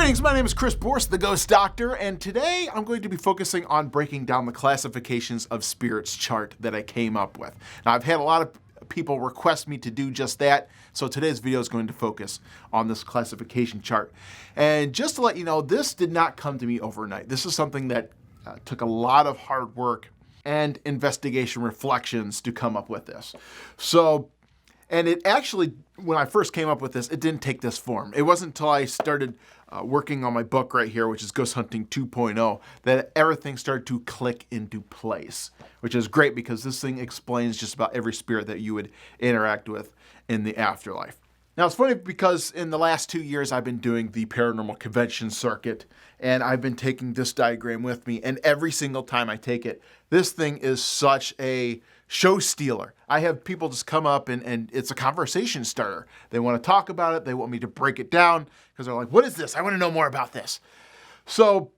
Greetings, my name is Chris Borst, the Ghost Doctor, and today I'm going to be focusing on breaking down the classifications of spirits chart that I came up with. Now, I've had a lot of people request me to do just that, so today's video is going to focus on this classification chart. And just to let you know, this did not come to me overnight. This is something that took a lot of hard work and investigation reflections to come up with this. And it actually, when I first came up with this, it didn't take this form. It wasn't until I started working on my book right here, which is Ghost Hunting 2.0, that everything started to click into place, which is great because this thing explains just about every spirit that you would interact with in the afterlife. Now, it's funny because in the last 2 years, I've been doing the paranormal convention circuit, and I've been taking this diagram with me, and every single time I take it, this thing is such a show stealer. I have people just come up and it's a conversation starter. They want to talk about it. They want me to break it down because they're like, what is this? I want to know more about this. So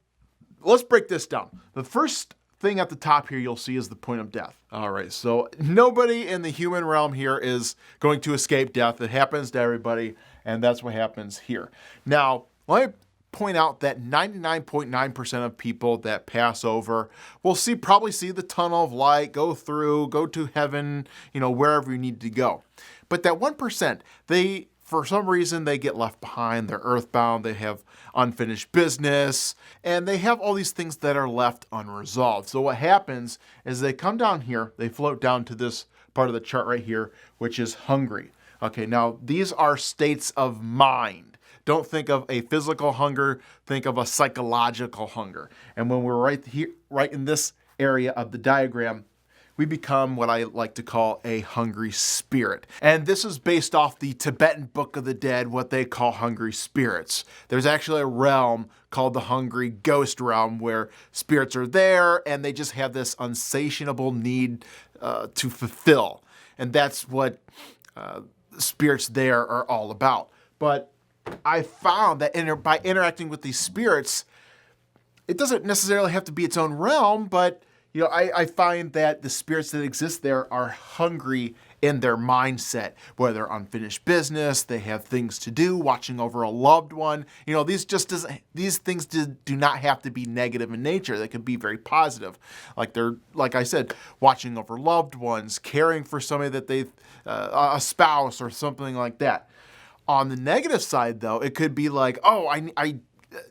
let's break this down. The first thing at the top here you'll see is the point of death. All right, so nobody in the human realm here is going to escape death. It happens to everybody, and that's what happens here. Now, let me point out that 99.9% of people that pass over will probably see the tunnel of light, go through, go to heaven, wherever you need to go. But that 1%, for some reason, they get left behind. They're earthbound. They have unfinished business, and they have all these things that are left unresolved. So what happens is they come down here, they float down to this part of the chart right here, which is hungry. Okay, now these are states of mind. Don't think of a physical hunger, think of a psychological hunger. And when we're right here, right in this area of the diagram, we become what I like to call a hungry spirit. And this is based off the Tibetan Book of the Dead, what they call hungry spirits. There's actually a realm called the hungry ghost realm where spirits are there and they just have this insatiable need to fulfill. And that's what spirits there are all about. But I found that by interacting with these spirits, it doesn't necessarily have to be its own realm, but I find that the spirits that exist there are hungry in their mindset, whether they're unfinished business, they have things to do, watching over a loved one. These things do not have to be negative in nature. They can be very positive. Like I said, watching over loved ones, caring for somebody that a spouse or something like that. On the negative side, though, it could be like, oh,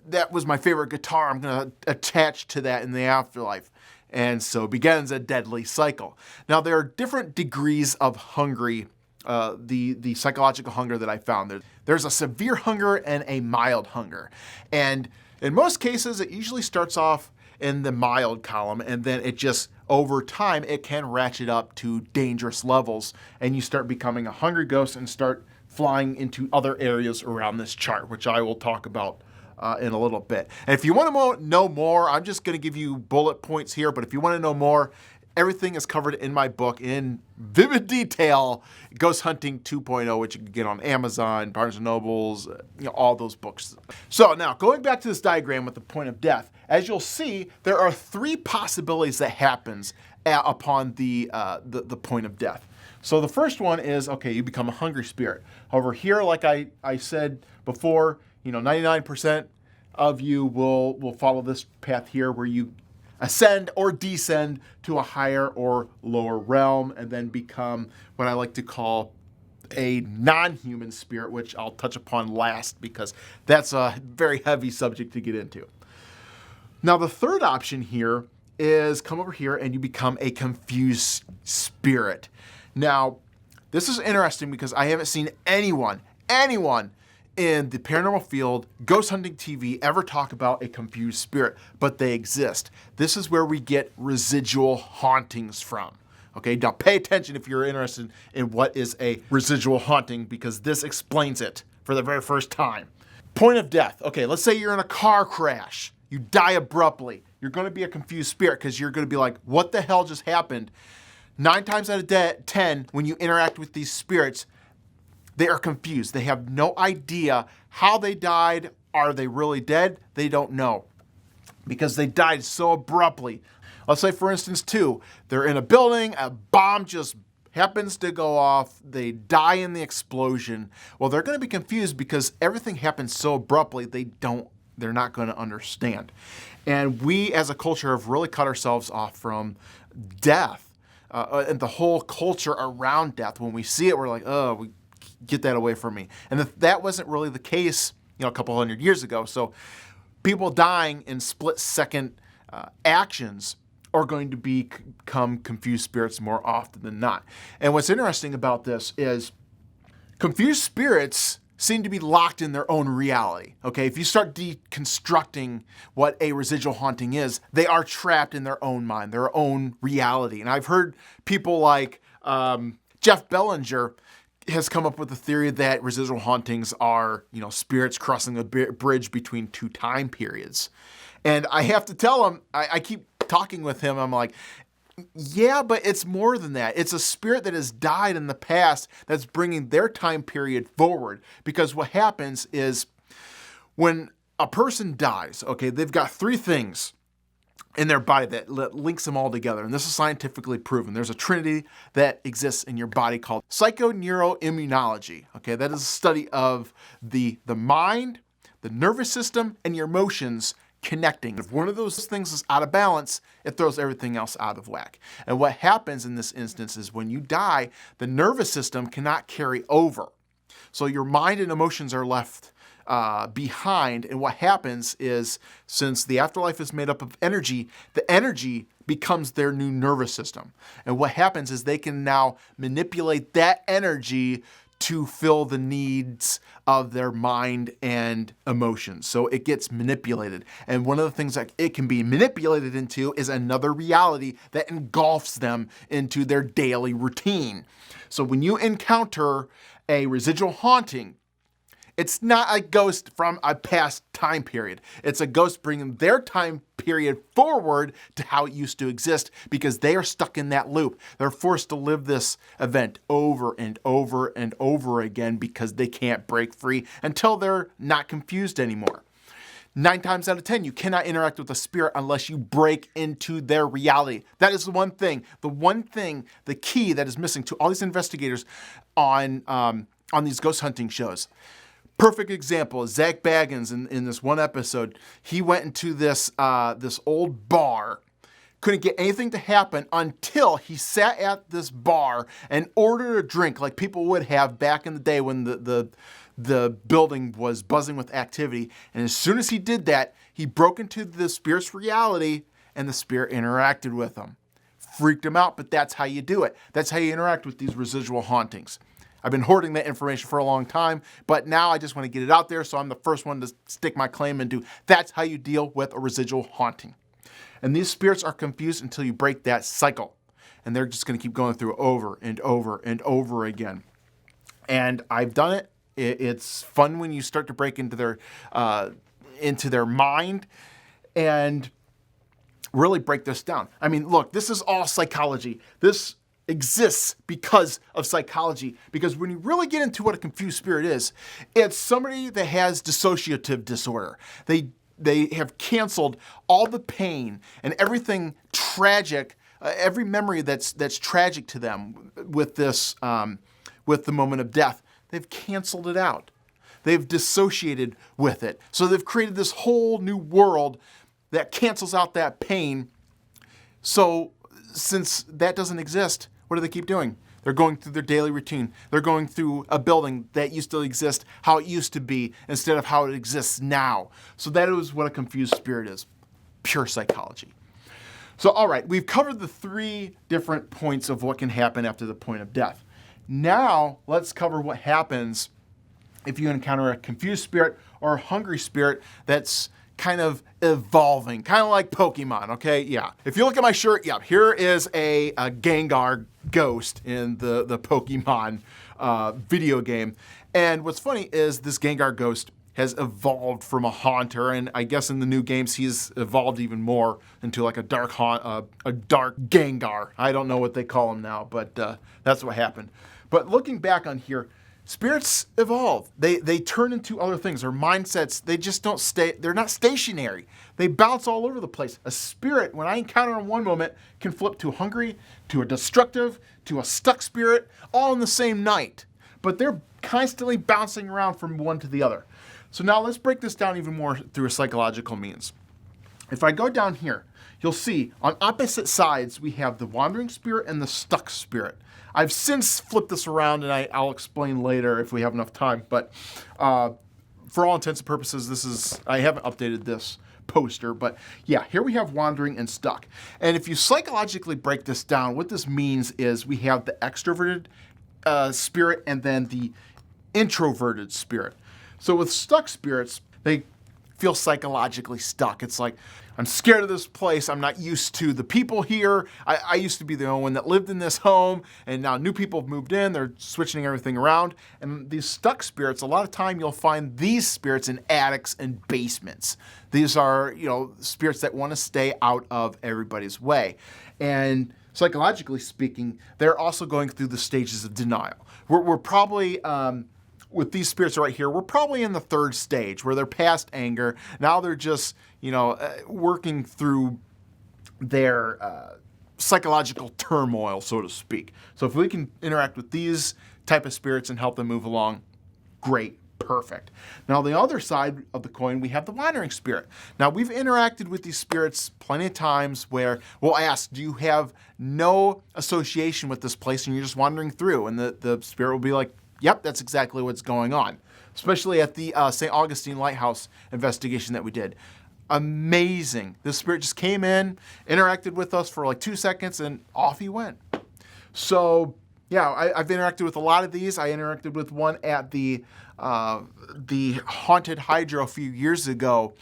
that was my favorite guitar. I'm going to attach to that in the afterlife. And so begins a deadly cycle. Now, there are different degrees of hungry, the psychological hunger that I found. There's a severe hunger and a mild hunger. And in most cases, it usually starts off in the mild column, and then it just, over time, it can ratchet up to dangerous levels. And you start becoming a hungry ghost and start flying into other areas around this chart, which I will talk about in a little bit. And if you want to know more, I'm just going to give you bullet points here, but if you want to know more, everything is covered in my book in vivid detail, Ghost Hunting 2.0, which you can get on Amazon, Barnes & Nobles, all those books. So now, going back to this diagram with the point of death, as you'll see, there are 3 possibilities that happens upon the point of death. So the first one is, okay, you become a hungry spirit. Over here, like I said before, 99% of you will follow this path here where you ascend or descend to a higher or lower realm and then become what I like to call a non-human spirit, which I'll touch upon last because that's a very heavy subject to get into. Now, the third option here is come over here and you become a confused spirit. Now, this is interesting because I haven't seen anyone in the paranormal field, ghost hunting TV, ever talk about a confused spirit, but they exist. This is where we get residual hauntings from. Okay, now pay attention if you're interested in what is a residual haunting because this explains it for the very first time. Point of death. Okay, let's say you're in a car crash. You die abruptly. You're going to be a confused spirit because you're going to be like, what the hell just happened? 9 times out of 10, when you interact with these spirits, they are confused. They have no idea how they died. Are they really dead? They don't know because they died so abruptly. Let's say, for instance, too, they're in a building, a bomb just happens to go off, they die in the explosion. Well, they're going to be confused because everything happens so abruptly, they don't they're not going to understand. And we as a culture have really cut ourselves off from death and the whole culture around death. When we see it, we're like, oh, get that away from me. And that wasn't really the case, a couple hundred years ago. So people dying in split-second actions are going to become confused spirits more often than not. And what's interesting about this is confused spirits seem to be locked in their own reality. Okay, if you start deconstructing what a residual haunting is, they are trapped in their own mind, their own reality. And I've heard people like Jeff Bellinger has come up with the theory that residual hauntings are, spirits crossing a bridge between two time periods. And I have to tell him, I keep talking with him, I'm like, yeah, but it's more than that. It's a spirit that has died in the past that's bringing their time period forward. Because what happens is when a person dies, okay, they've got three things in their body that links them all together. And this is scientifically proven. There's a trinity that exists in your body called psychoneuroimmunology. Okay, that is a study of the mind, the nervous system, and your emotions connecting. If one of those things is out of balance, it throws everything else out of whack. And what happens in this instance is when you die, the nervous system cannot carry over. So your mind and emotions are left behind. And what happens is, since the afterlife is made up of energy, the energy becomes their new nervous system. And what happens is they can now manipulate that energy to fill the needs of their mind and emotions. So it gets manipulated. And one of the things that it can be manipulated into is another reality that engulfs them into their daily routine. So when you encounter a residual haunting, it's not a ghost from a past time period. It's a ghost bringing their time period forward to how it used to exist, because they are stuck in that loop. They're forced to live this event over and over and over again because they can't break free until they're not confused anymore. 9 times out of 10, you cannot interact with a spirit unless you break into their reality. That is the one thing, the key that is missing to all these investigators on these ghost hunting shows. Perfect example is Zach Baggins in this one episode. He went into this old bar, couldn't get anything to happen until he sat at this bar and ordered a drink like people would have back in the day when the building was buzzing with activity. And as soon as he did that, he broke into the spirit's reality and the spirit interacted with him. Freaked him out, but that's how you do it. That's how you interact with these residual hauntings. I've been hoarding that information for a long time, but now I just want to get it out there, so I'm the first one to stick my claim into. That's how you deal with a residual haunting. And these spirits are confused until you break that cycle. And they're just going to keep going through over and over and over again. And I've done it. It's fun when you start to break into their mind and really break this down. I mean, look, this is all psychology. This exists because of psychology. Because when you really get into what a confused spirit is, it's somebody that has dissociative disorder. They have canceled all the pain and everything tragic, every memory that's tragic to them with this, with the moment of death. They've canceled it out. They've dissociated with it. So they've created this whole new world that cancels out that pain. So since that doesn't exist, what do they keep doing? They're going through their daily routine. They're going through a building that used to exist, how it used to be, instead of how it exists now. So that is what a confused spirit is. Pure psychology. So, all right, we've covered the 3 different points of what can happen after the point of death. Now, let's cover what happens if you encounter a confused spirit or a hungry spirit that's kind of evolving, kind of like Pokemon, okay? Yeah. If you look at my shirt, yeah, here is a Gengar ghost in the Pokemon video game. And what's funny is this Gengar ghost has evolved from a haunter, and I guess in the new games he's evolved even more into like a dark Gengar. I don't know what they call him now, but that's what happened. But looking back on here, spirits evolve. They turn into other things. Their mindsets, they just don't stay, they're not stationary. They bounce all over the place. A spirit, when I encounter them one moment, can flip to hungry, to a destructive, to a stuck spirit, all in the same night. But they're constantly bouncing around from one to the other. So now let's break this down even more through a psychological means. If I go down here, you'll see on opposite sides we have the wandering spirit and the stuck spirit. I've since flipped this around, and I'll explain later if we have enough time, but for all intents and purposes, I haven't updated this poster, but yeah, here we have wandering and stuck. And if you psychologically break this down, what this means is we have the extroverted spirit and then the introverted spirit. So with stuck spirits, they feel psychologically stuck. It's like, I'm scared of this place. I'm not used to the people here. I used to be the only one that lived in this home, and now new people have moved in. They're switching everything around. And these stuck spirits, a lot of time you'll find these spirits in attics and basements. These are, spirits that want to stay out of everybody's way. And psychologically speaking, they're also going through the stages of denial. We're probably... with these spirits right here, we're probably in the third stage where they're past anger. Now they're just, working through their psychological turmoil, so to speak. So if we can interact with these type of spirits and help them move along, great, perfect. Now the other side of the coin, we have the wandering spirit. Now we've interacted with these spirits plenty of times where we'll ask, do you have no association with this place and you're just wandering through? And the spirit will be like, yep, that's exactly what's going on, especially at the St. Augustine Lighthouse investigation that we did. Amazing. This spirit just came in, interacted with us for like 2 seconds, and off he went. So, yeah, I've interacted with a lot of these. I interacted with one at the Haunted Hydro a few years ago,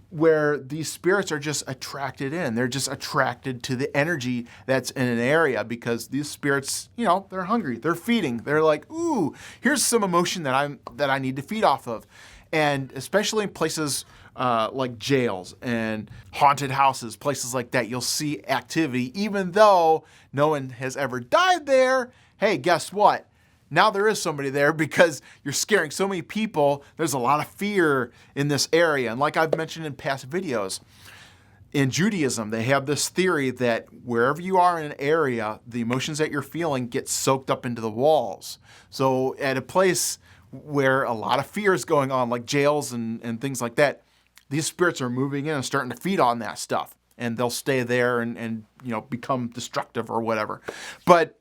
where these spirits are just attracted in. They're just attracted to the energy that's in an area because these spirits, they're hungry. They're feeding. They're like, ooh, here's some emotion that I need to feed off of. And especially in places like jails and haunted houses, places like that, you'll see activity. Even though no one has ever died there, hey, guess what? Now there is somebody there because you're scaring so many people. There's a lot of fear in this area. And like I've mentioned in past videos, in Judaism, they have this theory that wherever you are in an area, the emotions that you're feeling get soaked up into the walls. So at a place where a lot of fear is going on, like jails and things like that, these spirits are moving in and starting to feed on that stuff. And they'll stay there and become destructive or whatever. But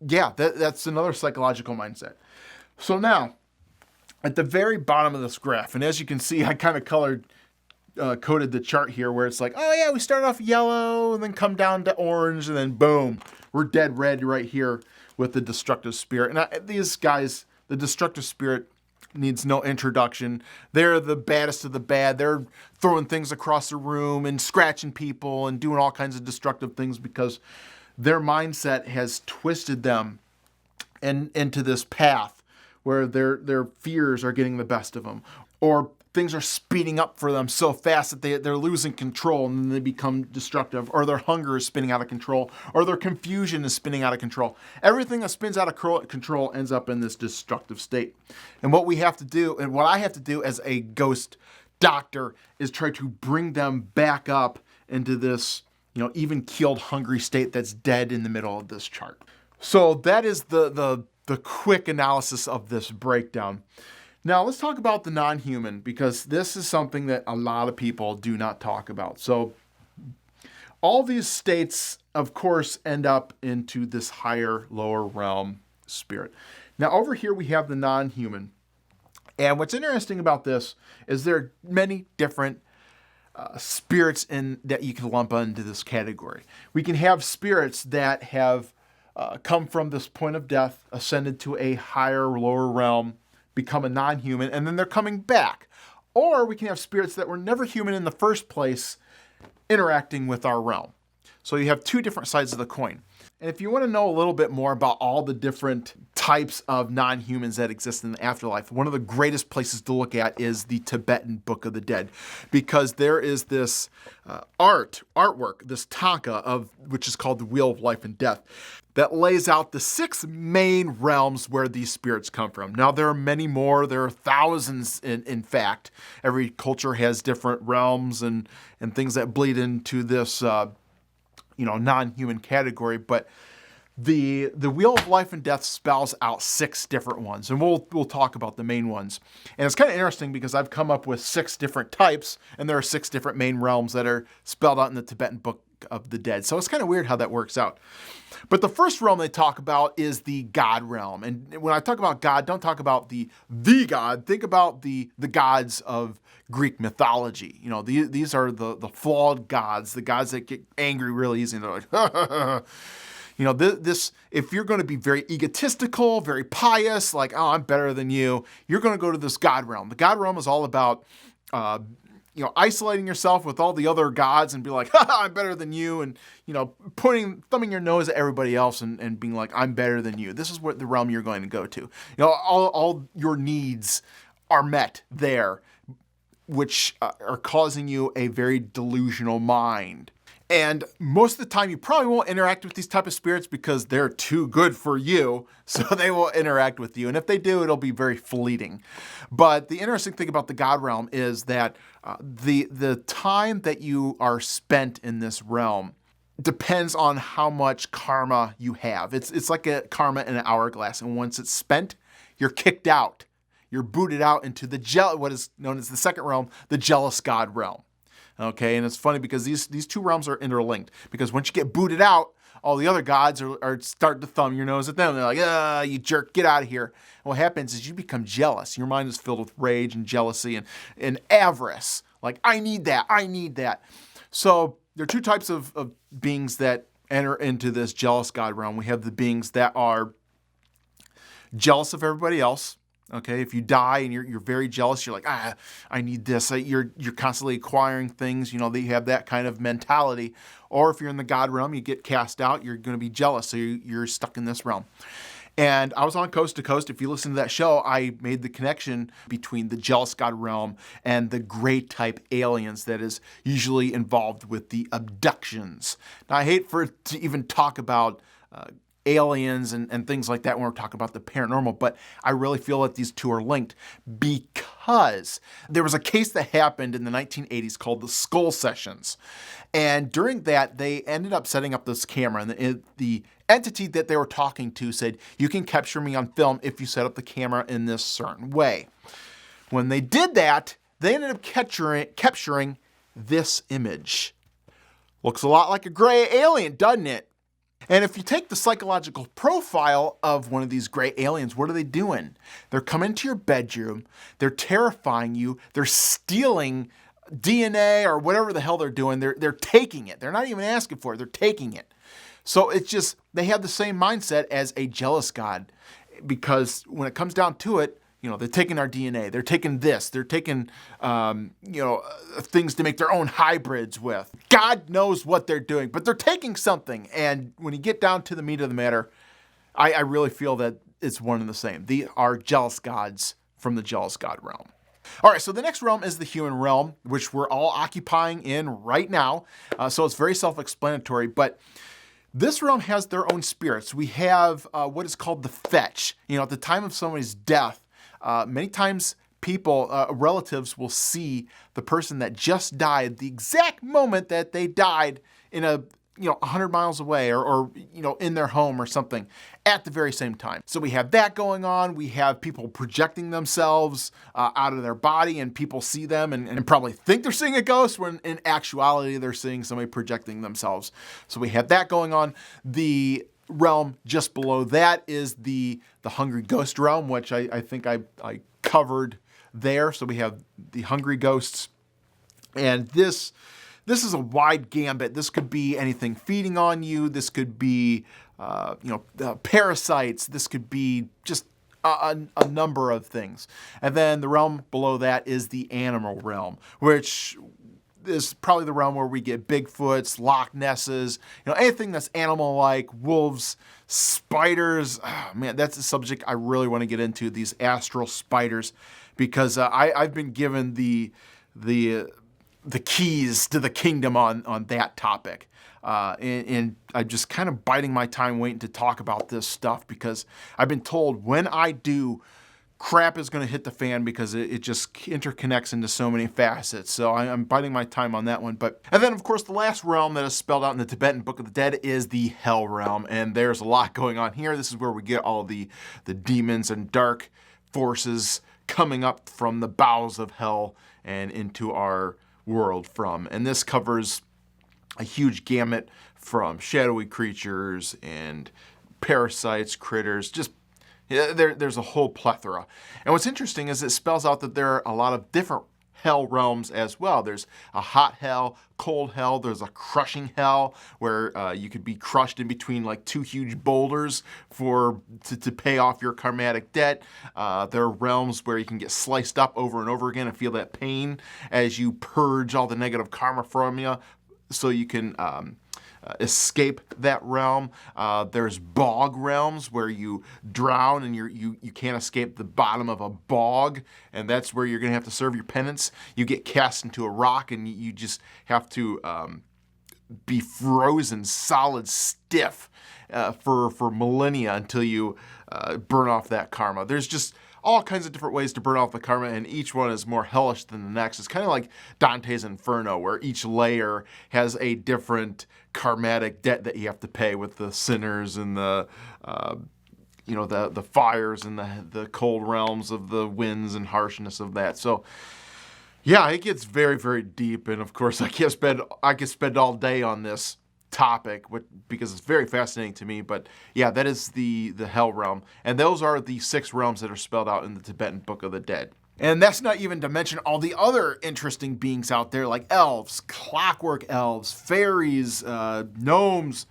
yeah, that's another psychological mindset. So now, at the very bottom of this graph, and as you can see, I kind of coded the chart here where it's like, oh yeah, we start off yellow and then come down to orange and then boom, we're dead red right here with the destructive spirit. And these guys, the destructive spirit needs no introduction. They're the baddest of the bad. They're throwing things across the room and scratching people and doing all kinds of destructive things because their mindset has twisted them into this path where their fears are getting the best of them, or things are speeding up for them so fast that they're losing control and then they become destructive, or their hunger is spinning out of control, or their confusion is spinning out of control. Everything that spins out of control ends up in this destructive state. And what we have to do, and what I have to do as a ghost doctor, is try to bring them back up into this even-keeled, hungry state that's dead in the middle of this chart. So that is the quick analysis of this breakdown. Now let's talk about the non-human, because this is something that a lot of people do not talk about. So all these states, of course, end up into this higher, lower realm spirit. Now over here we have the non-human. And what's interesting about this is there are many different spirits that you can lump into this category. We can have spirits that have come from this point of death, ascended to a higher, lower realm, become a non-human, and then they're coming back. Or we can have spirits that were never human in the first place interacting with our realm. So you have two different sides of the coin. And if you want to know a little bit more about all the different types of non-humans that exist in the afterlife, one of the greatest places to look at is the Tibetan Book of the Dead, because there is this artwork, this tanka which is called the Wheel of Life and Death, that lays out the 6 main realms where these spirits come from. Now there are many more. There are thousands, in fact. Every culture has different realms and things that bleed into this non-human category, but The Wheel of Life and Death spells out 6 different ones, and we'll talk about the main ones. And it's kind of interesting because I've come up with 6 different types, and there are 6 different main realms that are spelled out in the Tibetan Book of the Dead. So it's kind of weird how that works out. But the first realm they talk about is the God realm. And when I talk about God, don't talk about the God. Think about the gods of Greek mythology. You know, these are the flawed gods, the gods that get angry really easy. And they're like, you know, this, if you're going to be very egotistical, very pious, like, oh, I'm better than you, you're going to go to this God realm. The God realm is all about, isolating yourself with all the other gods and be like, I'm better than you. And, thumbing your nose at everybody else and being like, I'm better than you. This is what the realm you're going to go to. You know, all your needs are met there, which are causing you a very delusional mind. And most of the time, you probably won't interact with these type of spirits because they're too good for you, so they won't interact with you. And if they do, it'll be very fleeting. But the interesting thing about the God realm is that the time that you are spent in this realm depends on how much karma you have. It's like a karma in an hourglass, and once it's spent, you're kicked out. You're booted out into what is known as the second realm, the jealous God realm. Okay, and it's funny because these 2 realms are interlinked, because once you get booted out, all the other gods are starting to thumb your nose at them. They're like, you jerk, get out of here. And what happens is you become jealous. Your mind is filled with rage and jealousy and avarice. Like, I need that. So there are 2 types of beings that enter into this jealous God realm. We have the beings that are jealous of everybody else. Okay, if you die and you're very jealous, you're like, I need this. You're constantly acquiring things, that you have that kind of mentality. Or if you're in the God realm, you get cast out, you're going to be jealous, so you're stuck in this realm. And I was on Coast to Coast. If you listen to that show, I made the connection between the jealous God realm and the gray type aliens that is usually involved with the abductions. Now, I hate to even talk about aliens and things like that when we're talking about the paranormal, but I really feel that these 2 are linked because there was a case that happened in the 1980s called the Skull Sessions. And during that, they ended up setting up this camera, and the entity that they were talking to said, you can capture me on film if you set up the camera in this certain way. When they did that, they ended up capturing this image. Looks a lot like a gray alien, doesn't it? And if you take the psychological profile of one of these gray aliens, what are they doing? They're coming into your bedroom, they're terrifying you, they're stealing DNA or whatever the hell they're doing. They're taking it. They're not even asking for it, they're taking it. So it's just, they have the same mindset as a jealous God, because when it comes down to it, they're taking our DNA. They're taking this. They're taking, things to make their own hybrids with. God knows what they're doing, but they're taking something. And when you get down to the meat of the matter, I really feel that it's one and the same. They are jealous gods from the jealous God realm. All right, so the next realm is the human realm, which we're all occupying in right now. So it's very self-explanatory, but this realm has their own spirits. We have what is called the fetch. At the time of somebody's death, many times people, relatives will see the person that just died the exact moment that they died in 100 miles away or in their home or something at the very same time. So we have that going on. We have people projecting themselves out of their body, and people see them and probably think they're seeing a ghost when in actuality they're seeing somebody projecting themselves. So we have that going on. The realm just below that is the hungry ghost realm, which I think I covered there. So we have the hungry ghosts, and this is a wide gambit. This could be anything feeding on you. This could be parasites. This could be just a number of things. And then the realm below that is the animal realm, which is probably the realm where we get Bigfoots, Loch Nesses, anything that's animal-like, wolves, spiders. Oh, man, that's a subject I really want to get into, these astral spiders, because I've been given the keys to the kingdom on that topic. And I'm just kind of biding my time waiting to talk about this stuff, because I've been told when I do crap is going to hit the fan because it just interconnects into so many facets. So I'm biding my time on that one. And then, of course, the last realm that is spelled out in the Tibetan Book of the Dead is the Hell realm. And there's a lot going on here. This is where we get all the demons and dark forces coming up from the bowels of hell and into our world from. And this covers a huge gamut from shadowy creatures and parasites, critters, just there's a whole plethora. And what's interesting is it spells out that there are a lot of different hell realms as well. There's a hot hell, cold hell, there's a crushing hell where you could be crushed in between like two huge boulders to pay off your karmatic debt. There are realms where you can get sliced up over and over again and feel that pain as you purge all the negative karma from you so you can escape that realm. There's bog realms where you drown and you can't escape the bottom of a bog, and that's where you're going to have to serve your penance. You get cast into a rock and you just have to be frozen solid stiff for millennia until you burn off that karma. There's just all kinds of different ways to burn off the karma, and each one is more hellish than the next. It's kind of like Dante's Inferno, where each layer has a different karmatic debt that you have to pay with the sinners and the fires and the cold realms of the winds and harshness of that. So yeah, it gets very, very deep, and of course I could spend all day on this topic because it's very fascinating to me. But yeah, that is the hell realm, and those are the 6 realms that are spelled out in the Tibetan Book of the Dead. And that's not even to mention all the other interesting beings out there like elves, clockwork elves, fairies, gnomes,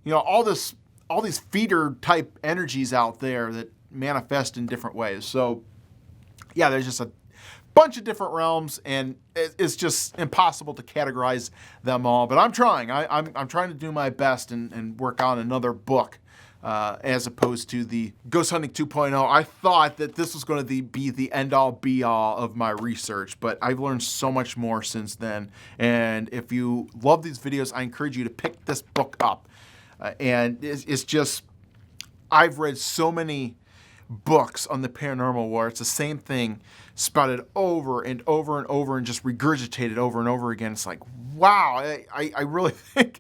all these feeder type energies out there that manifest in different ways. So yeah, there's just a bunch of different realms, and it's just impossible to categorize them all. But I'm trying. I'm trying to do my best and work on another book as opposed to the Ghost Hunting 2.0. I thought that this was going to be the end-all, be-all of my research, but I've learned so much more since then. And if you love these videos, I encourage you to pick this book up. And it's just, I've read so many books on the paranormal where it's the same thing spouted over and over and over and just regurgitated over and over again. It's like, wow, I really think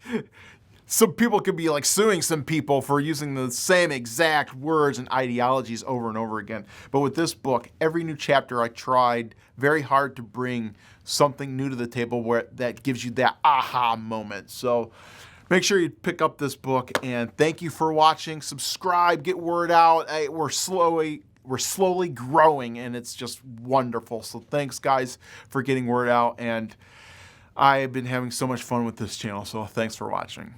some people could be like suing some people for using the same exact words and ideologies over and over again. But with this book, every new chapter I tried very hard to bring something new to the table that gives you that aha moment. So make sure you pick up this book, and thank you for watching. Subscribe, get word out. We're slowly growing, and it's just wonderful. So thanks, guys, for getting word out, and I have been having so much fun with this channel, so thanks for watching.